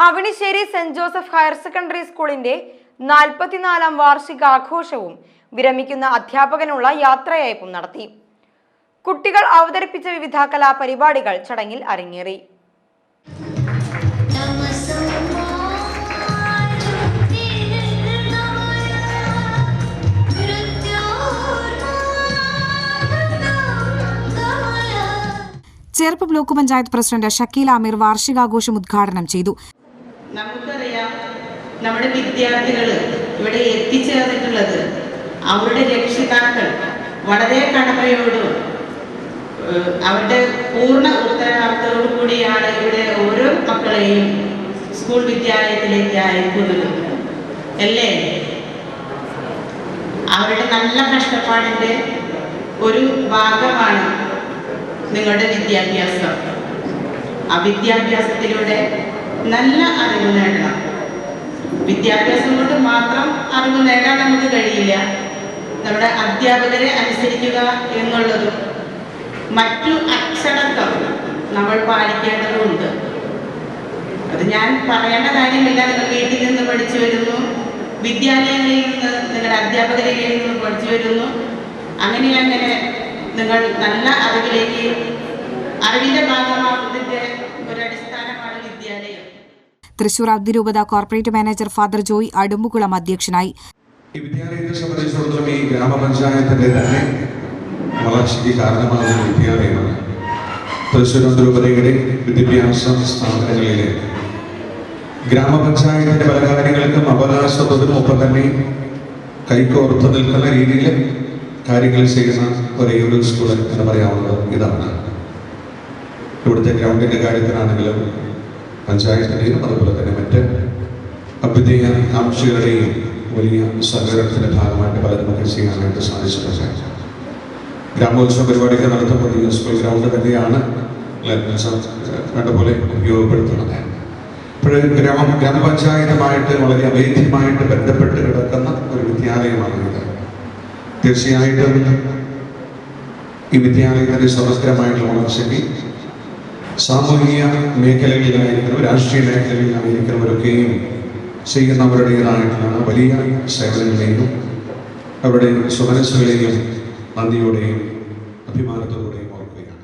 Avanissery saint Joseph higher secondary സ്കൂളിന്റെ 44ാം വാർഷികാഘോഷവും വിരമിക്കുന്ന അധ്യാപകനുള്ള യാത്രയയപ്പും നടത്തി. കുട്ടികൾ അവതരിപ്പിച്ച വിവിധ കലാപരിപാടികൾ ചടങ്ങിൽ അരങ്ങേറി. ചെറുപ്പ് ബ്ലോക്ക് പഞ്ചായത്ത് പ്രസിഡന്റ് ഷക്കീൽ ആമീർ വാർഷികാഘോഷം ഉദ്ഘാടനം ചെയ്തു. നമുക്കറിയാം, നമ്മുടെ വിദ്യാർത്ഥികൾ ഇവിടെ എത്തിച്ചേർന്നിട്ടുള്ളത് അവരുടെ രക്ഷിതാക്കൾ വളരെ കടമയോടും അവരുടെ പൂർണ്ണ ഉത്തരവാദിത്തത്തോടു കൂടിയാണ് ഇവിടെ ഓരോ മക്കളെയും സ്കൂൾ വിദ്യാലയത്തിലേക്ക് അയക്കുന്നത് അല്ലേ? അവരുടെ നല്ല കഷ്ടപ്പാടിൻ്റെ ഒരു ഭാഗമാണ് നിങ്ങളുടെ വിദ്യാഭ്യാസം. ആ വിദ്യാഭ്യാസത്തിലൂടെ നല്ല അറിവ് നേടണം. വിദ്യാഭ്യാസം കൊണ്ട് മാത്രം അറിവ് നേടാൻ നമുക്ക് കഴിയില്ല. നമ്മുടെ അധ്യാപകരെ അനുസരിക്കുക എന്നുള്ളതും മറ്റു അച്ചടക്കം നമ്മൾ പാലിക്കേണ്ടതുണ്ട്. അത് ഞാൻ പറയേണ്ട കാര്യമില്ല. നിങ്ങൾ വീട്ടിൽ നിന്ന് പഠിച്ചു വരുന്നു, വിദ്യാലയങ്ങളിൽ നിന്ന് നിങ്ങളുടെ അധ്യാപകരിൽ നിന്ന് പഠിച്ചു വരുന്നു. അങ്ങനെ നിങ്ങൾ നല്ല അറിവിന്റെ ഭാഗമാകുന്നതിന്റെ ഒരു അടിസ്ഥാനമാണ് വിദ്യാലയം. തൃശൂർ അതിരൂപത corporate manager father Joy Adumbukulam അധ്യക്ഷനായി. ഈ വിദ്യാലയത്തെ സംബന്ധിച്ചിടത്തോളം ഈ ഗ്രാമപഞ്ചായത്തിന്റെ തന്നെ വളർച്ചയ്ക്ക് കാരണമാകുന്ന വിദ്യാലയമാണ്. തൃശൂർ അതിരൂപതയുടെ വിദ്യാഭ്യാസ സ്ഥാപനങ്ങളിലെ ഗ്രാമപഞ്ചായത്തിന്റെ പല കാര്യങ്ങൾക്കും അവകാശത്തോടും ഒപ്പം തന്നെ കൈകോർത്ത് നിൽക്കുന്ന രീതിയിൽ കാര്യങ്ങൾ ചെയ്യുന്ന ഒരേ ഒരു സ്കൂൾ എന്ന് പറയാവുന്നത് ഇതാണ്. ഇവിടുത്തെ ഗ്രൗണ്ടിൻ്റെ കാര്യത്തിലാണെങ്കിലും പഞ്ചായത്തിൻ്റെയും അതുപോലെ തന്നെ മറ്റ് അഭ്യുദയ ആംക്ഷികളുടെയും വലിയ സഹകരണത്തിൻ്റെ ഭാഗമായിട്ട് പലതുമൊക്കെ ചെയ്യാനായിട്ട് സാധിച്ചിട്ടുണ്ട്. ഗ്രാമോത്സവ പരിപാടികൾ നടത്തുമ്പോൾ ഈ സ്കൂൾ ഗ്രൗണ്ട് തന്നെയാണ് വേണ്ടപോലെ ഉപയോഗപ്പെടുത്തുന്നത്. ഇപ്പോഴും ഗ്രാമപഞ്ചായത്തുമായിട്ട് വളരെ അഭേദ്യമായിട്ട് ബന്ധപ്പെട്ട് കിടക്കുന്ന ഒരു വിദ്യാലയമാണ് ഇത്. തീർച്ചയായിട്ടും ഈ വിദ്യാലയത്തിൻ്റെ സമഗ്രമായിട്ടുള്ള വളർച്ചയ്ക്ക് സാമൂഹിക മേഖലകളിലായിരിക്കണം, രാഷ്ട്രീയ മേഖലകളിലായിരിക്കുന്നവരൊക്കെയും ചെയ്യുന്നവരുടേതായിട്ടുള്ള വലിയ സേവനങ്ങളെയും അവരുടെ സുമനസ്സുകളെയും നന്ദിയോടെയും അഭിമാനത്തോടെയും ഓർക്കുകയാണ്.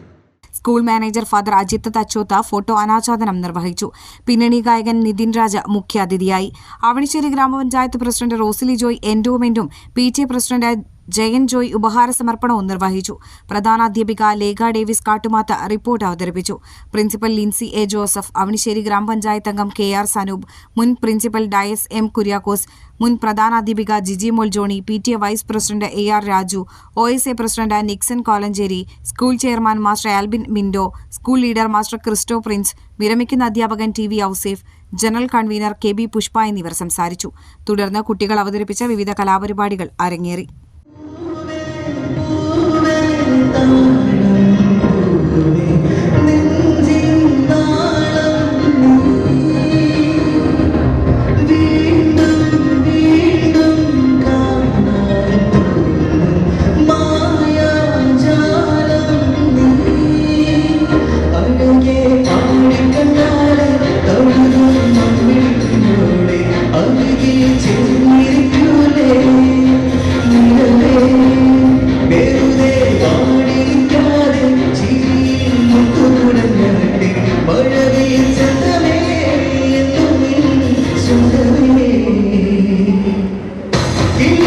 School manager father Ajith Thachotha photo അനാച്ഛാദനം നിർവഹിച്ചു. പിന്നണി ഗായകൻ നിതിൻ രാജ മുഖ്യാതിഥിയായി. അവണിശ്ശേരി ഗ്രാമപഞ്ചായത്ത് പ്രസിഡന്റ് റോസിലി ജോയ് എൻഡോമെന്റും PTA പ്രസിഡന്റ് ജയൻ ജോയ് ഉപഹാര സമർപ്പണവും നിർവഹിച്ചു. പ്രധാനാധ്യാപിക ലേഖ ഡേവിസ് കാട്ടുമാത്ത റിപ്പോർട്ട് അവതരിപ്പിച്ചു. Principal Lincy A Joseph, Avanissery grama panchayat അംഗം KR സനൂപ്, മുൻ പ്രിൻസിപ്പൽ ഡയസ് M കുര്യാക്കോസ്, മുൻ പ്രധാനാധ്യാപിക Jiji Mol Johnny, PTA vice president AR Raju, OSA president Nixon Kolenchery, school chairman master Albin Mindo, school leader master Christo Prince, വിരമിക്കുന്ന അധ്യാപകൻ TV Ouseph, general convener KB Pushpa എന്നിവർ സംസാരിച്ചു. തുടർന്ന് കുട്ടികൾ അവതരിപ്പിച്ച വിവിധ കലാപരിപാടികൾ അരങ്ങേറി.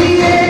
Yeah.